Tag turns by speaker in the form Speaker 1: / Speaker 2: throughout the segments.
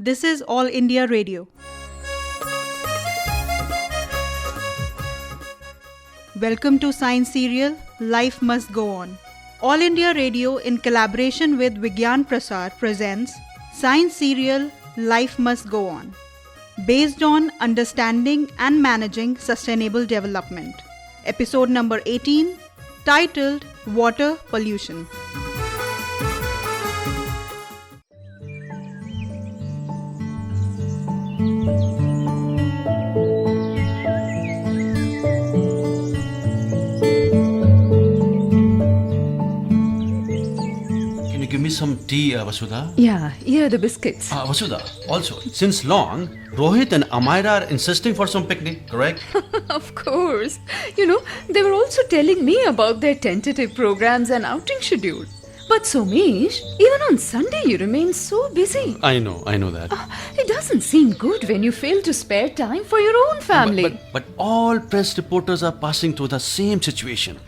Speaker 1: This is All India Radio. Welcome to Science Serial, Life Must Go On. All India Radio in collaboration with Vigyan-Prasar presents Science Serial, Life Must Go On, based on understanding and managing sustainable development. Episode number 18, titled Water Pollution.
Speaker 2: Give me some tea, Vasudha.
Speaker 3: Yeah, here are the biscuits.
Speaker 2: Vasudha, also, since long, Rohit and Amira are insisting for some picnic, correct?
Speaker 3: Of course. You know, they were also telling me about their tentative programs and outing schedule. But Somesh, even on Sunday you remain so busy.
Speaker 2: I know that.
Speaker 3: It doesn't seem good when you fail to spare time for your own family.
Speaker 2: But all press reporters are passing through the same situation.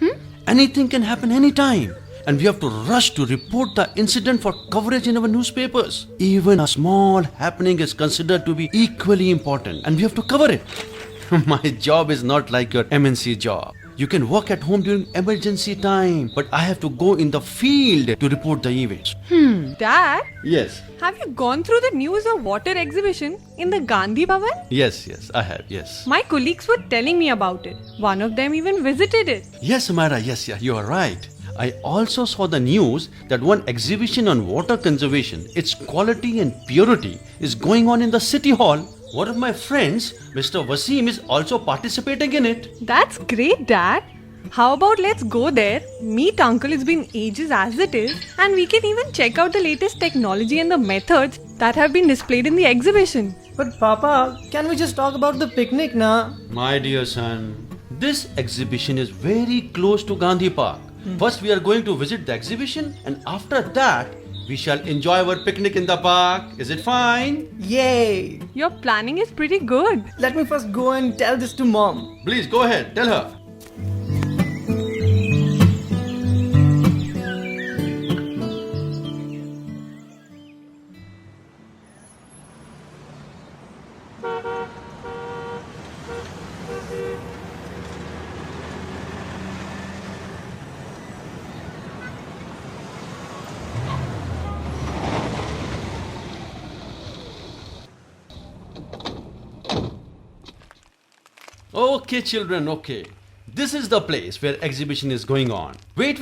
Speaker 2: Anything can happen anytime. And we have to rush to report the incident for coverage in our newspapers. Even a small happening is considered to be equally important, and we have to cover it. My job is not like your MNC job. You can work at home during emergency time, but I have to go in the field to report the events.
Speaker 4: Dad,
Speaker 2: Yes.
Speaker 4: have you gone through the news of water exhibition in the Gandhi Bhavan?
Speaker 2: Yes, I have, yes.
Speaker 4: My colleagues were telling me about it. One of them even visited it.
Speaker 2: Yes, Amara, yes, you are right. I also saw the news that one exhibition on water conservation, its quality and purity, is going on in the city hall. One of my friends, Mr. Wasim, is also participating in it.
Speaker 4: That's great, Dad. How about let's go there, meet Uncle, it's been ages as it is, and we can even check out the latest technology and the methods that have been displayed in the exhibition.
Speaker 5: But Papa, can we just talk about the picnic now?
Speaker 2: My dear son, this exhibition is very close to Gandhi Park. First we are going to visit the exhibition, and after that we shall enjoy our picnic in the park. Is it fine?
Speaker 5: Yay!
Speaker 4: Your planning is pretty good.
Speaker 5: Let me first go and tell this to Mom.
Speaker 2: Please go ahead, tell her. Okay, children, okay. This is the place where exhibition is going on. Wait.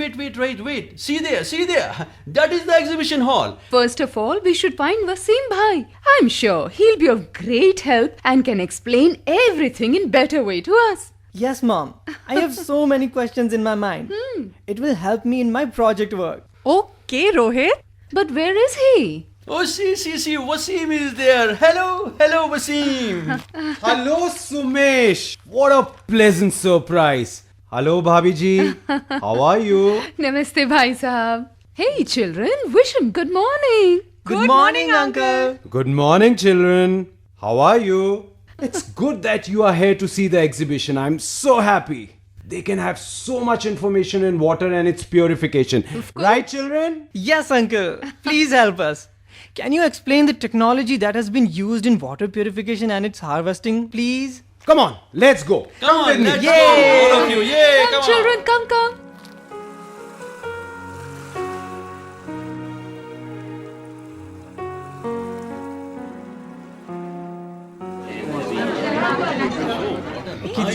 Speaker 2: See there. That is the exhibition hall.
Speaker 3: First of all, we should find Wasim Bhai. I'm sure he'll be of great help and can explain everything in better way to us.
Speaker 5: Yes, Mom. I have so many questions in my mind. It will help me in my project work.
Speaker 4: Okay, Rohit.
Speaker 3: But where is he?
Speaker 2: Oh, see, Wasim is there. Hello, Wasim.
Speaker 6: Hello, Sumesh. What a pleasant surprise. Hello, Bhabhi ji. How are you?
Speaker 3: Namaste, Bhai Sahab. Hey, children, wish him good morning.
Speaker 5: Good morning, Uncle.
Speaker 6: Good morning, children. How are you? It's good that you are here to see the exhibition. I'm so happy. They can have so much information in water and its purification. Right, children?
Speaker 5: Yes, Uncle. Please help us. Can you explain the technology that has been used in water purification and its harvesting, please?
Speaker 6: Come on, let's go.
Speaker 2: Come on,
Speaker 6: with me.
Speaker 2: let's go, all of you. Yay,
Speaker 3: Come, children, come.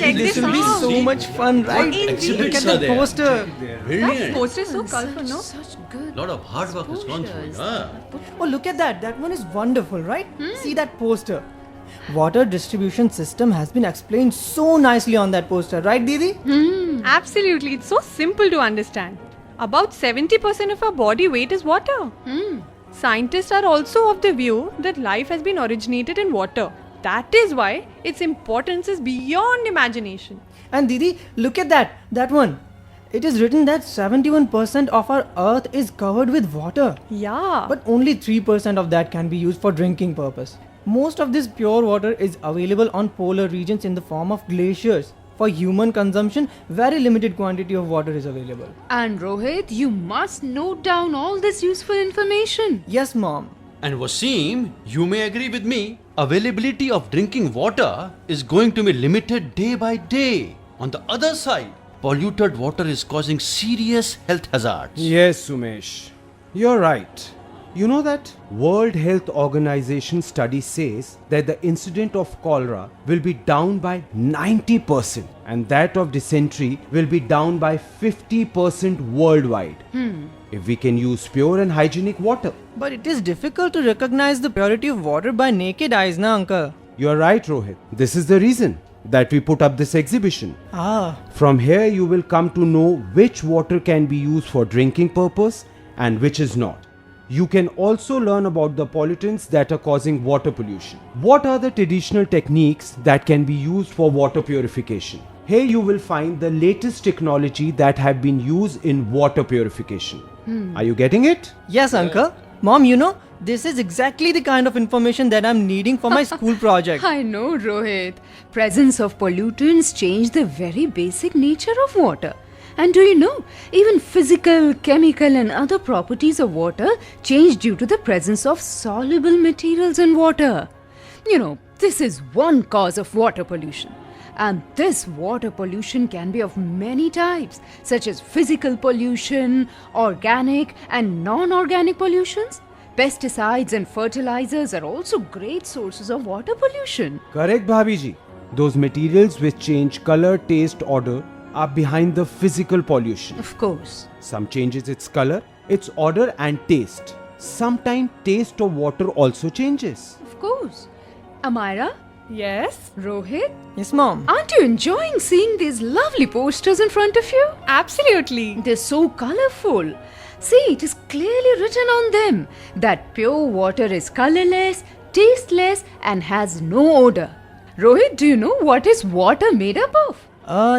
Speaker 4: Check
Speaker 5: This
Speaker 4: this
Speaker 5: will be
Speaker 4: out.
Speaker 5: so much fun, right? Look at
Speaker 2: are
Speaker 5: the
Speaker 2: there.
Speaker 5: poster.
Speaker 2: Brilliant.
Speaker 4: Poster is so colorful, no?
Speaker 3: Such good.
Speaker 2: Lot of hard work has gone through.
Speaker 5: Oh, look at that. That one is wonderful, right? See that poster. Water distribution system has been explained so nicely on that poster, right, Didi?
Speaker 4: Absolutely, it's so simple to understand. About 70% of our body weight is water. Scientists are also of the view that life has been originated in water. That is why its importance is beyond imagination.
Speaker 5: And Didi, look at that one. It is written that 71% of our earth is covered with water.
Speaker 4: Yeah.
Speaker 5: But only 3% of that can be used for drinking purpose. Most of this pure water is available on polar regions in the form of glaciers. For human consumption, very limited quantity of water is available.
Speaker 3: And Rohit, you must note down all this useful information.
Speaker 5: Yes, Mom.
Speaker 2: And Wasim, you may agree with me, availability of drinking water is going to be limited day by day. On the other side, polluted water is causing serious health hazards.
Speaker 6: Yes, Sumesh. You're right. You know that World Health Organization study says that the incidence of cholera will be down by 90% and that of dysentery will be down by 50% worldwide. If we can use pure and hygienic water.
Speaker 5: But it is difficult to recognize the purity of water by naked eyes, na uncle?
Speaker 6: You're right, Rohit. This is the reason that we put up this exhibition.
Speaker 5: Ah,
Speaker 6: From here you will come to know which water can be used for drinking purpose and which is not. You can also learn about the pollutants that are causing water pollution. What are the traditional techniques that can be used for water purification? Here you will find the latest technology that have been used in water purification. Are you getting it?
Speaker 5: yes, uncle. Mom, you know, this is exactly the kind of information that I'm needing for my school project.
Speaker 3: I know, Rohit. Presence of pollutants change the very basic nature of water. And do you know, even physical, chemical and other properties of water change due to the presence of soluble materials in water. You know, this is one cause of water pollution. And this water pollution can be of many types, such as physical pollution, organic and non-organic pollutions. Pesticides and fertilizers are also great sources of water pollution.
Speaker 6: Correct, Bhabiji. Those materials which change color, taste, odor are behind the physical pollution.
Speaker 3: Of course.
Speaker 6: Some changes its color, its odor and taste. Sometimes taste of water also changes.
Speaker 3: Of course. Amira,
Speaker 4: Yes,
Speaker 3: Rohit,
Speaker 5: Yes, Mom.
Speaker 3: aren't you enjoying seeing these lovely posters in front of you?
Speaker 4: absolutely.
Speaker 3: They're so colorful. See, it is clearly written on them that pure water is colorless, tasteless, and has no odor. Rohit, do you know what is water made up of?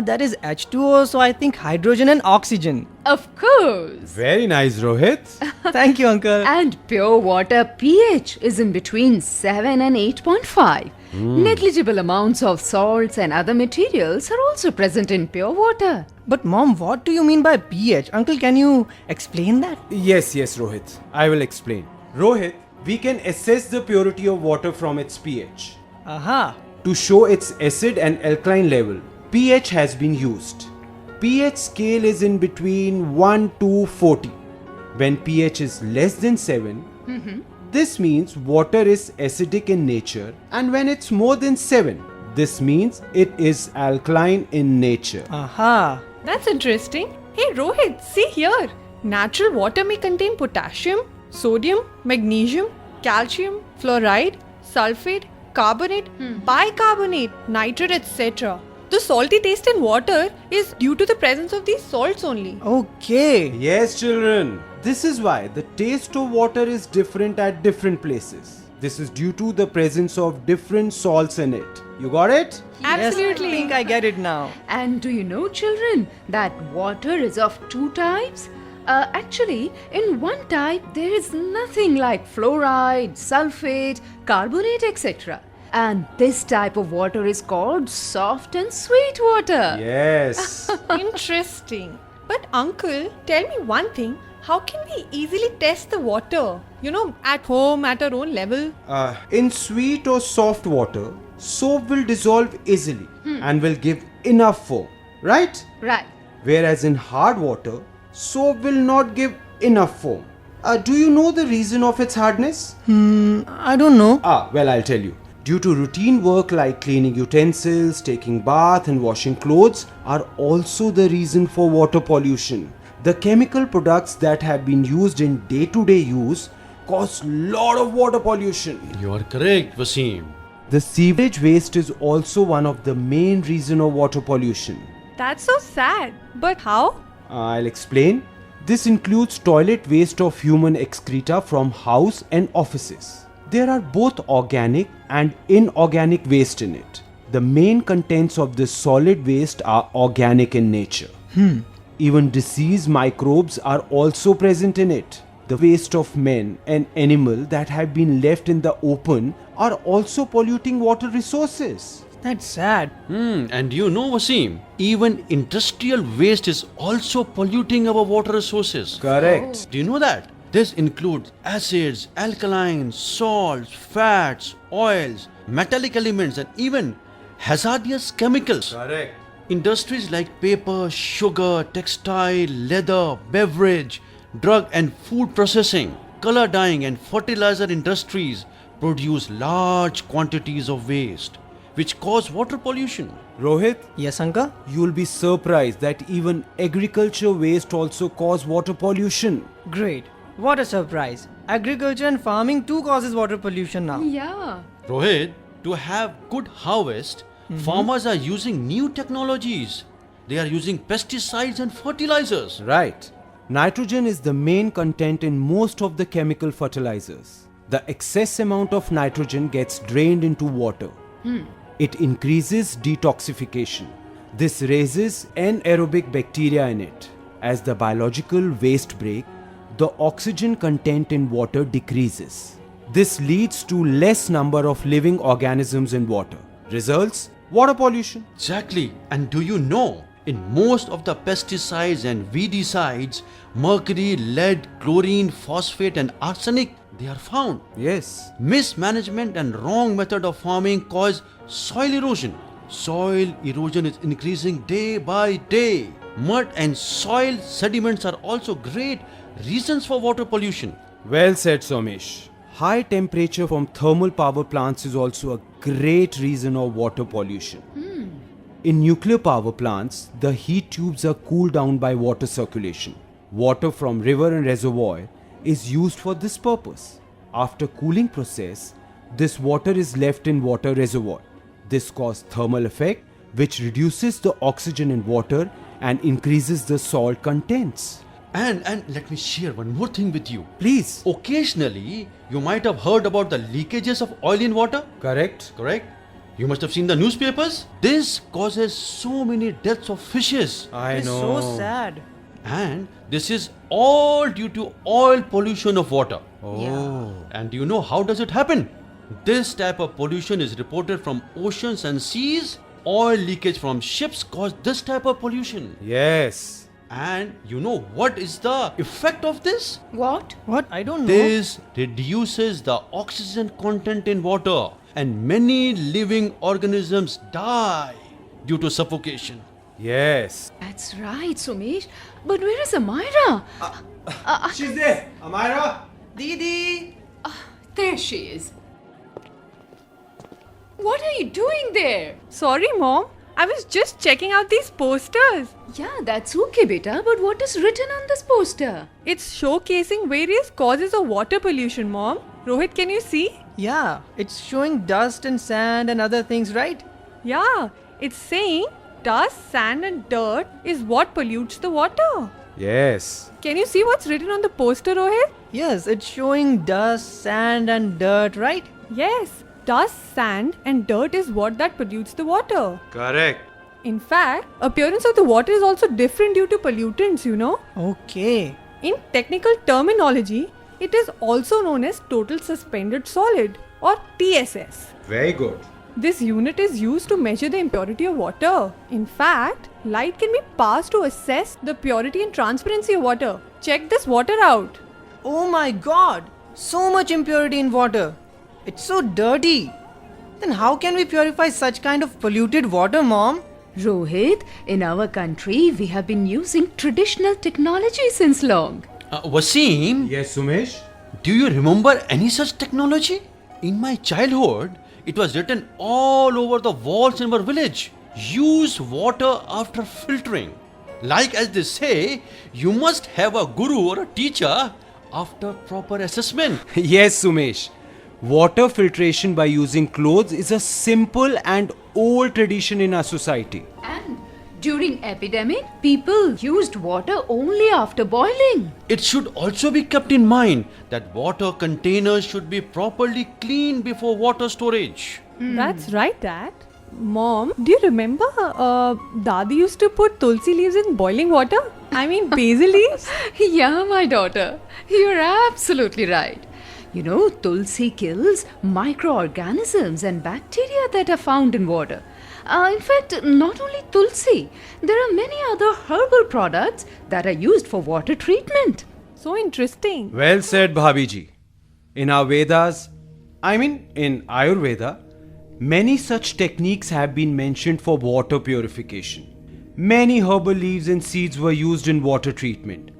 Speaker 5: That is H2O, so I think hydrogen and oxygen.
Speaker 3: Of course.
Speaker 6: Very nice, Rohit.
Speaker 5: Thank you, uncle.
Speaker 3: And pure water pH is in between 7 and 8.5. Negligible amounts of salts and other materials are also present in pure water.
Speaker 5: But Mom, what do you mean by pH? Uncle, can you explain that?
Speaker 6: Yes, Rohit. I will explain. Rohit, we can assess the purity of water from its pH.
Speaker 5: Aha.
Speaker 6: To show its acid and alkaline level, pH has been used. pH scale is in between 1 to 40. When pH is less than 7, this means water is acidic in nature, and when it's more than 7, this means it is alkaline in nature.
Speaker 5: Aha.
Speaker 4: That's interesting. Hey Rohit, see here. Natural water may contain potassium, sodium, magnesium, calcium, fluoride, sulfate, carbonate, bicarbonate, nitrate, etc. The salty taste in water is due to the presence of these salts only.
Speaker 5: Okay.
Speaker 6: Yes, children. This is why the taste of water is different at different places. This is due to the presence of different salts in it. You got it?
Speaker 4: Absolutely.
Speaker 5: Yes, I think I get it now.
Speaker 3: And do you know, children, that water is of two types? Actually, in one type, there is nothing like fluoride, sulfate, carbonate, etc. And this type of water is called soft and sweet water.
Speaker 6: Yes.
Speaker 4: Interesting. But uncle, tell me one thing. How can we easily test the water? You know, at home, at our own level?
Speaker 6: In sweet or soft water, soap will dissolve easily and will give enough foam, right?
Speaker 3: Right.
Speaker 6: Whereas in hard water, soap will not give enough foam. Do you know the reason of its hardness?
Speaker 5: I don't know.
Speaker 6: Well, I'll tell you. Due to routine work like cleaning utensils, taking bath and washing clothes are also the reason for water pollution. The chemical products that have been used in day-to-day use cause lot of water pollution.
Speaker 2: You are correct, Wasim.
Speaker 6: The sewage waste is also one of the main reason of water pollution.
Speaker 4: That's so sad. But how?
Speaker 6: I'll explain. This includes toilet waste of human excreta from house and offices. There are both organic and inorganic waste in it. The main contents of this solid waste are organic in nature. Even disease microbes are also present in it. The waste of men and animal that have been left in the open are also polluting water resources.
Speaker 5: That's sad.
Speaker 2: And you know, Wasim, even industrial waste is also polluting our water resources.
Speaker 6: Correct.
Speaker 2: Do you know that? This includes acids, alkalines, salts, fats, oils, metallic elements, and even hazardous chemicals.
Speaker 6: Correct.
Speaker 2: Industries like paper, sugar, textile, leather, beverage, drug and food processing, color dyeing, and fertilizer industries produce large quantities of waste, which cause water pollution.
Speaker 6: Rohit,
Speaker 5: Yes, Anka?
Speaker 6: you'll be surprised that even agriculture waste also cause water pollution.
Speaker 5: Great. What a surprise. Agriculture and farming too causes water pollution now.
Speaker 3: Yeah.
Speaker 2: Rohit, to have good harvest, farmers are using new technologies. They are using pesticides and fertilizers.
Speaker 6: Right. Nitrogen is the main content in most of the chemical fertilizers. The excess amount of nitrogen gets drained into water. It increases detoxification. This raises anaerobic bacteria in it. As the biological waste break, the oxygen content in water decreases. This leads to less number of living organisms in water. Results? Water pollution.
Speaker 2: Exactly. And do you know, in most of the pesticides and weedicides, mercury, lead, chlorine, phosphate, and arsenic, they are found.
Speaker 6: Yes.
Speaker 2: Mismanagement and wrong method of farming cause soil erosion. Soil erosion is increasing day by day. Mud and soil sediments are also great reasons for water pollution.
Speaker 6: Well said, Somesh. High temperature from thermal power plants is also a great reason of water pollution. In nuclear power plants, the heat tubes are cooled down by water circulation. Water from river and reservoir is used for this purpose. After cooling process, this water is left in water reservoir. This causes thermal effect, which reduces the oxygen in water and increases the salt contents.
Speaker 2: And let me share one more thing with you.
Speaker 6: Please.
Speaker 2: Occasionally, you might have heard about the leakages of oil in water.
Speaker 6: Correct?
Speaker 2: Correct? You must have seen the newspapers. This causes so many deaths of fishes.
Speaker 6: I
Speaker 5: It's
Speaker 6: know.
Speaker 5: so sad.
Speaker 2: And this is all due to oil pollution of water.
Speaker 6: Oh.
Speaker 2: And do you know how does it happen? This type of pollution is reported from oceans and seas. Oil leakage from ships cause this type of pollution.
Speaker 6: Yes.
Speaker 2: And you know what is the effect of this?
Speaker 3: What?
Speaker 5: What? I don't know.
Speaker 2: This reduces the oxygen content in water, and many living organisms die due to suffocation.
Speaker 6: Yes.
Speaker 3: That's right, Sumesh. But where is Amira?
Speaker 6: She's there. Amira.
Speaker 5: Didi!
Speaker 3: There she is. What are you doing there?
Speaker 4: Sorry, Mom. I was just checking out these posters.
Speaker 3: Yeah, that's okay, beta. But what is written on this poster?
Speaker 4: It's showcasing various causes of water pollution, Mom. Rohit, can you see?
Speaker 5: Yeah, it's showing dust and sand and other things, right?
Speaker 4: Yeah, it's saying dust, sand, and dirt is what pollutes the water.
Speaker 6: Yes.
Speaker 4: Can you see what's written on the poster, Rohit?
Speaker 5: Yes, it's showing dust, sand, and dirt, right?
Speaker 4: Yes, dust, sand, and dirt is what that pollutes the water.
Speaker 6: Correct.
Speaker 4: In fact, appearance of the water is also different due to pollutants, you know.
Speaker 5: Okay.
Speaker 4: In technical terminology, it is also known as total suspended solid or TSS.
Speaker 6: Very good.
Speaker 4: This unit is used to measure the impurity of water. In fact, light can be passed to assess the purity and transparency of water. Check this water out.
Speaker 5: Oh my god! So much impurity in water. It's so dirty. Then how can we purify such kind of polluted water, Mom?
Speaker 3: Rohit, in our country, we have been using traditional technology since long.
Speaker 2: Wasim,
Speaker 6: Yes, Sumesh.
Speaker 2: do you remember any such technology? In my childhood, it was written all over the walls in our village. Use water after filtering. Like as they say, you must have a guru or a teacher after proper assessment.
Speaker 6: Yes, Sumesh. Water filtration by using clothes is a simple and old tradition in our society.
Speaker 3: And during epidemic, people used water only after boiling.
Speaker 2: It should also be kept in mind that water containers should be properly cleaned before water storage.
Speaker 4: That's right, Dad. Mom, do you remember Dadi used to put tulsi leaves in boiling water? I mean basil leaves?
Speaker 3: Yeah, my daughter. You're absolutely right. You know, tulsi kills microorganisms and bacteria that are found in water. In fact, not only tulsi, there are many other herbal products that are used for water treatment.
Speaker 4: So interesting.
Speaker 6: Well said, Bhabiji. In our Vedas, in Ayurveda, many such techniques have been mentioned for water purification. Many herbal leaves and seeds were used in water treatment.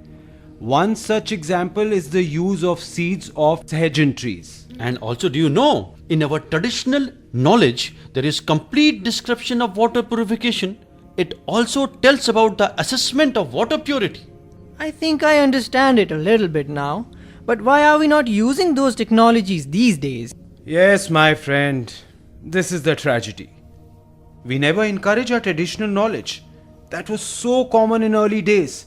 Speaker 6: One such example is the use of seeds of Sahjan trees.
Speaker 2: And also, do you know, in our traditional knowledge, there is complete description of water purification. It also tells about the assessment of water purity.
Speaker 5: I think I understand it a little bit now. But why are we not using those technologies these days?
Speaker 6: Yes, my friend, this is the tragedy. We never encourage our traditional knowledge. That was so common in early days.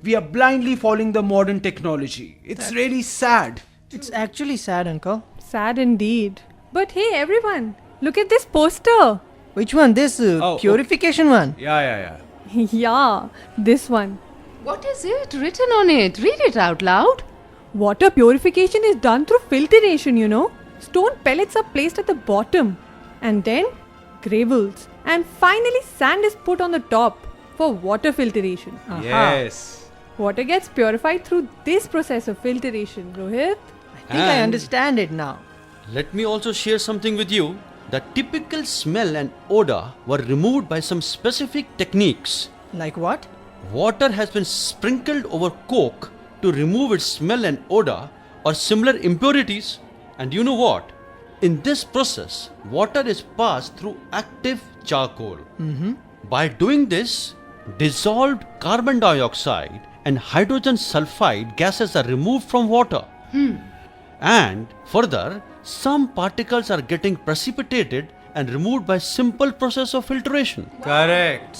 Speaker 6: We are blindly following the modern technology. It's really sad.
Speaker 5: It's actually sad, Uncle.
Speaker 4: Sad indeed. But hey everyone, look at this poster.
Speaker 5: Which one? This purification one?
Speaker 6: Yeah.
Speaker 4: Yeah, this one.
Speaker 3: What is it written on it? Read it out loud.
Speaker 4: Water purification is done through filtration, you know. Stone pellets are placed at the bottom and then gravels and finally sand is put on the top for water filtration.
Speaker 6: Yes.
Speaker 4: Water gets purified through this process of filtration, Rohit.
Speaker 5: I think I understand it now.
Speaker 2: Let me also share something with you. The typical smell and odor were removed by some specific techniques.
Speaker 5: Like what?
Speaker 2: Water has been sprinkled over coke to remove its smell and odor or similar impurities. And you know what? In this process, water is passed through active charcoal. By doing this, dissolved carbon dioxide and hydrogen sulfide gases are removed from water. And further, some particles are getting precipitated and removed by simple process of filtration.
Speaker 6: Correct.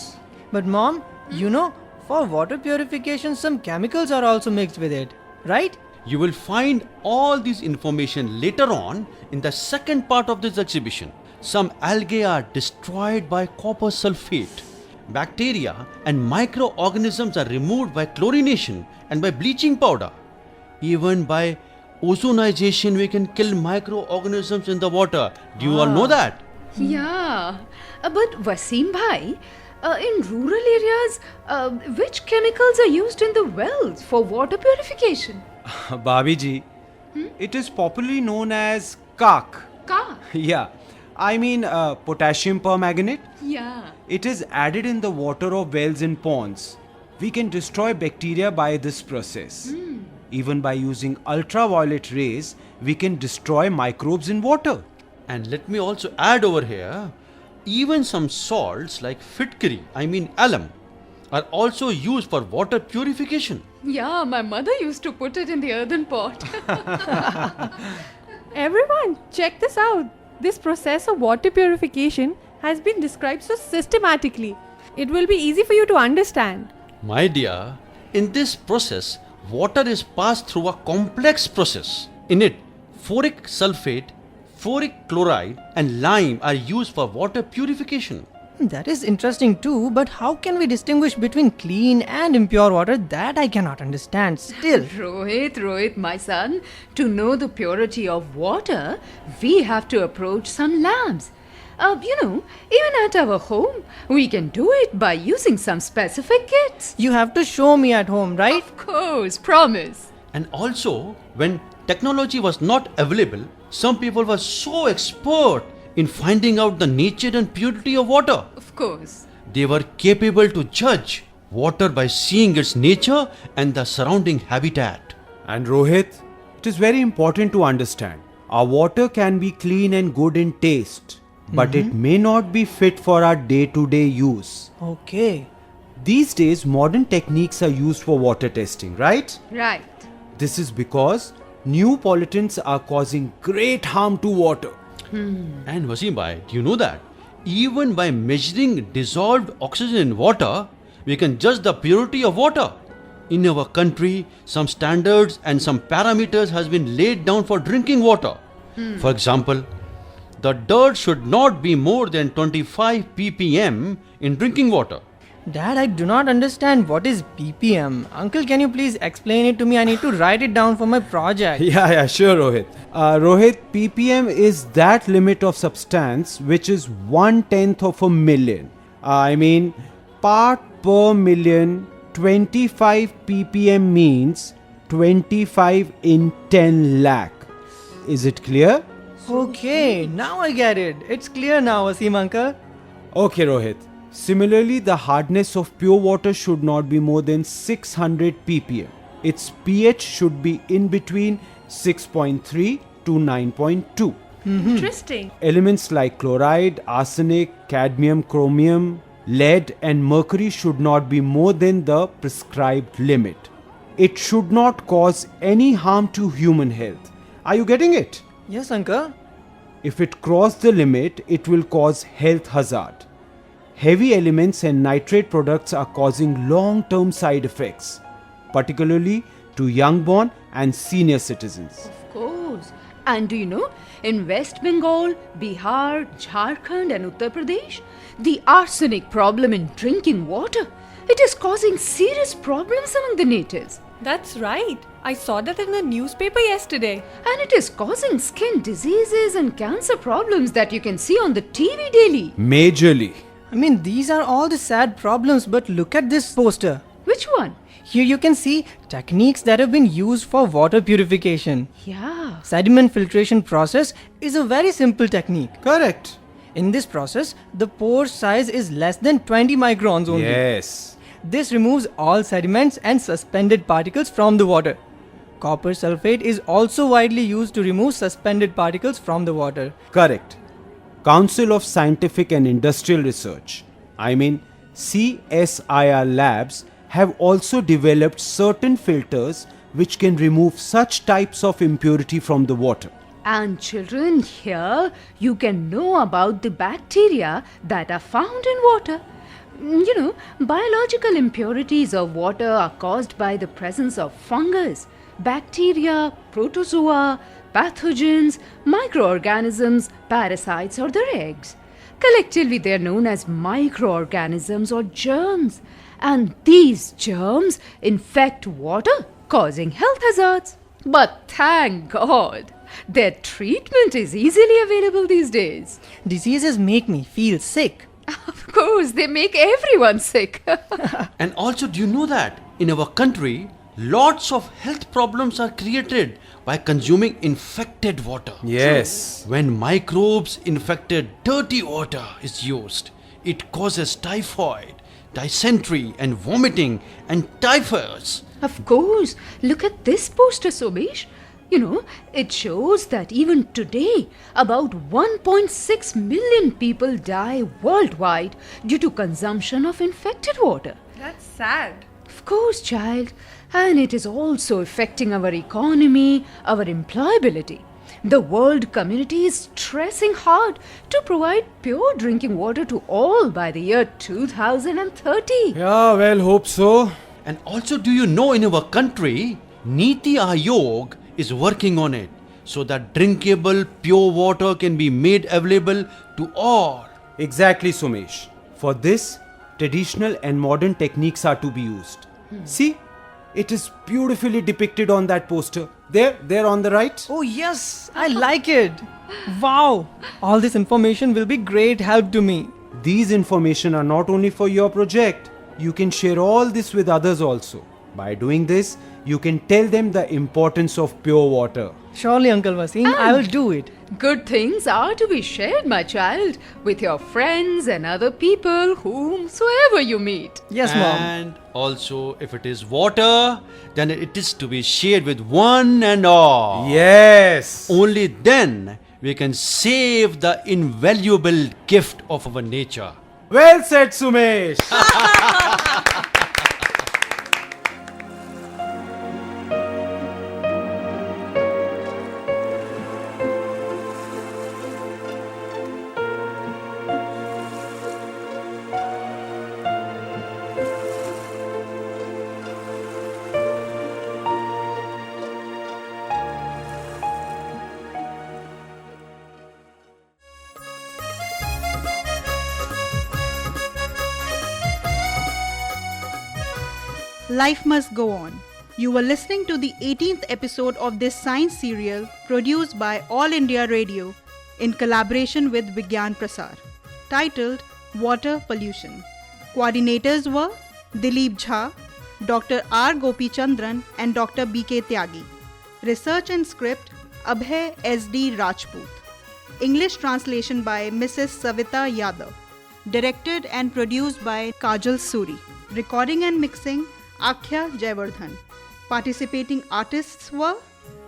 Speaker 5: But Mom, you know, for water purification some chemicals are also mixed with it, right?
Speaker 2: You will find all this information later on in the second part of this exhibition. Some algae are destroyed by copper sulfate. Bacteria and microorganisms are removed by chlorination and by bleaching powder. Even by ozonization, we can kill microorganisms in the water. Do you all know that?
Speaker 3: Yeah. But Wasim bhai, in rural areas, which chemicals are used in the wells for water purification?
Speaker 6: Bhabiji, it is popularly known as Kak.
Speaker 3: Ka?
Speaker 6: Yeah. Potassium permanganate.
Speaker 3: Yeah.
Speaker 6: It is added in the water of wells and ponds. We can destroy bacteria by this process. Even by using ultraviolet rays, we can destroy microbes in water.
Speaker 2: And let me also add over here, even some salts like fitkari, alum, are also used for water purification.
Speaker 3: Yeah, my mother used to put it in the earthen pot.
Speaker 4: Everyone, check this out. This process of water purification has been described so systematically. It will be easy for you to understand.
Speaker 2: My dear, in this process, water is passed through a complex process. In it, phoric sulfate, phoric chloride and lime are used for water purification.
Speaker 5: That is interesting too, but how can we distinguish between clean and impure water? That I cannot understand still.
Speaker 3: Rohit, my son, to know the purity of water, we have to approach some labs. Even at our home, we can do it by using some specific kits.
Speaker 5: You have to show me at home, right?
Speaker 3: Of course, promise.
Speaker 2: And also, when technology was not available, some people were so expert in finding out the nature and purity of water.
Speaker 3: Of course.
Speaker 2: They were capable to judge water by seeing its nature and the surrounding habitat.
Speaker 6: And Rohit, it is very important to understand. Our water can be clean and good in taste, but it may not be fit for our day-to-day use.
Speaker 5: Okay.
Speaker 6: These days, modern techniques are used for water testing, right?
Speaker 3: Right.
Speaker 6: This is because new pollutants are causing great harm to water.
Speaker 2: And Wasim bhai, do you know that even by measuring dissolved oxygen in water, we can judge the purity of water? In our country, some standards and some parameters has been laid down for drinking water. For example, the dirt should not be more than 25 ppm in drinking water.
Speaker 5: Dad, I do not understand what is ppm. Uncle, can you please explain it to me? I need to write it down for my project.
Speaker 6: Yeah, sure, Rohit. Rohit, ppm is that limit of substance which is 1/10 of a million. Part per million. 25 ppm means 25 in 10 lakh. Is it clear?
Speaker 5: Okay, now I get it. It's clear now, Asim uncle.
Speaker 6: Okay, Rohit. Similarly, the hardness of pure water should not be more than 600 ppm. Its pH should be in between 6.3 to 9.2.
Speaker 4: Interesting.
Speaker 6: Elements like chloride, arsenic, cadmium, chromium, lead, and mercury should not be more than the prescribed limit. It should not cause any harm to human health. Are you getting it?
Speaker 5: Yes, uncle.
Speaker 6: If it crosses the limit, it will cause health hazard. Heavy elements and nitrate products are causing long-term side effects, particularly to youngborn and senior citizens.
Speaker 3: Of course. And do you know, in West Bengal, Bihar, Jharkhand and Uttar Pradesh, the arsenic problem in drinking water, it is causing serious problems among the natives.
Speaker 4: That's right. I saw that in the newspaper yesterday.
Speaker 3: And it is causing skin diseases and cancer problems that you can see on the TV daily.
Speaker 6: Majorly.
Speaker 5: I mean, these are all the sad problems, but look at this poster.
Speaker 3: Which one?
Speaker 5: Here you can see techniques that have been used for water purification.
Speaker 3: Yeah.
Speaker 5: Sediment filtration process is a very simple technique.
Speaker 6: Correct.
Speaker 5: In this process, the pore size is less than 20 microns only.
Speaker 6: Yes.
Speaker 5: This removes all sediments and suspended particles from the water. Copper sulfate is also widely used to remove suspended particles from the water.
Speaker 6: Correct. Council of Scientific and Industrial Research, CSIR labs, have also developed certain filters which can remove such types of impurity from the water.
Speaker 3: And children, here you can know about the bacteria that are found in water. You know, biological impurities of water are caused by the presence of fungus, bacteria, protozoa, pathogens, microorganisms, parasites or their eggs. Collectively, they are known as microorganisms or germs. And these germs infect water, causing health hazards. But thank God, their treatment is easily available these days.
Speaker 5: Diseases make me feel sick.
Speaker 3: Of course, they make everyone sick.
Speaker 2: And also, do you know that in our country, lots of health problems are created by consuming infected water?
Speaker 6: Yes.
Speaker 2: When microbes infected dirty water is used, it causes typhoid, dysentery and vomiting and typhus.
Speaker 3: Of course, look at this poster, Somesh. You know, it shows that even today, about 1.6 million people die worldwide due to consumption of infected water.
Speaker 4: That's sad.
Speaker 3: Of course, child. And it is also affecting our economy, our employability. The world community is stressing hard to provide pure drinking water to all by the year 2030.
Speaker 6: Yeah, well, hope so.
Speaker 2: And also, do you know in our country, Niti Aayog is working on it so that drinkable pure water can be made available to all.
Speaker 6: Exactly, Sumesh. For this, traditional and modern techniques are to be used. See, it is beautifully depicted on that poster. There on the right.
Speaker 5: Oh yes, I like it. Wow, all this information will be great help to me.
Speaker 6: These information are not only for your project. You can share all this with others also. By doing this, you can tell them the importance of pure water.
Speaker 5: Surely, Uncle Wasim, I will do it.
Speaker 3: Good things are to be shared, my child, with your friends and other people whomsoever you meet.
Speaker 5: Yes, Mom.
Speaker 2: And also, if it is water, then it is to be shared with one and all.
Speaker 6: Yes.
Speaker 2: Only then we can save the invaluable gift of our nature.
Speaker 6: Well said, Sumesh.
Speaker 1: Life must go on. You were listening to the 18th episode of this science serial produced by All India Radio in collaboration with Vigyan-Prasar, titled Water Pollution. Coordinators were Dilip Jha, Dr. R. Gopichandran and Dr. B.K. Tyagi. Research and script Abhay S.D. Rajput. English translation by Mrs. Savita Yadav. Directed and produced by Kajal Suri. Recording and mixing Akhya Jayavardhan. Participating artists were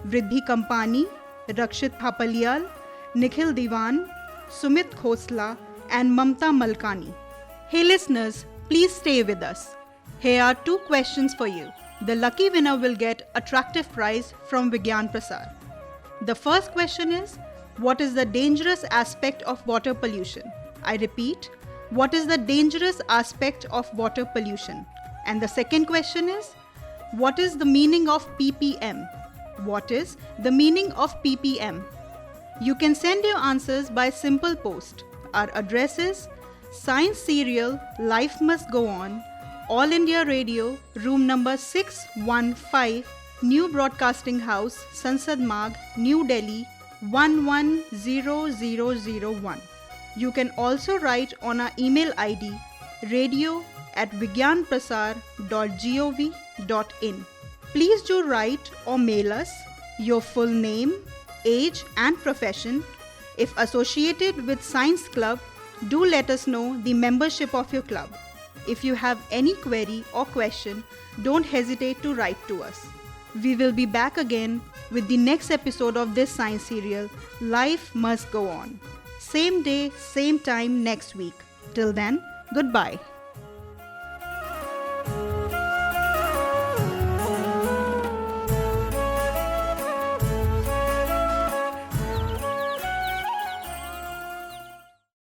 Speaker 1: Vriddhi Kampani, Rakshit Thapaliyal, Nikhil Diwan, Sumit Khosla and Mamta Malkani. Hey listeners, please stay with us. Here are 2 questions for you. The lucky winner will get attractive prize from Vigyan-Prasar. The first question is, what is the dangerous aspect of water pollution? I repeat, what is the dangerous aspect of water pollution? And the second question is, what is the meaning of ppm? What is the meaning of ppm? You can send your answers by simple post. Our address is Science Serial Life Must Go On, All India Radio, room number 615, New Broadcasting House, Sansad Marg, New Delhi 110001. You can also write on our email ID radio@vigyanprasar.gov.in. Please do write or mail us your full name, age and profession. If associated with Science Club, do let us know the membership of your club. If you have any query or question, don't hesitate to write to us. We will be back again with the next episode of this science serial, Life Must Go On. Same day, same time next week. Till then, goodbye.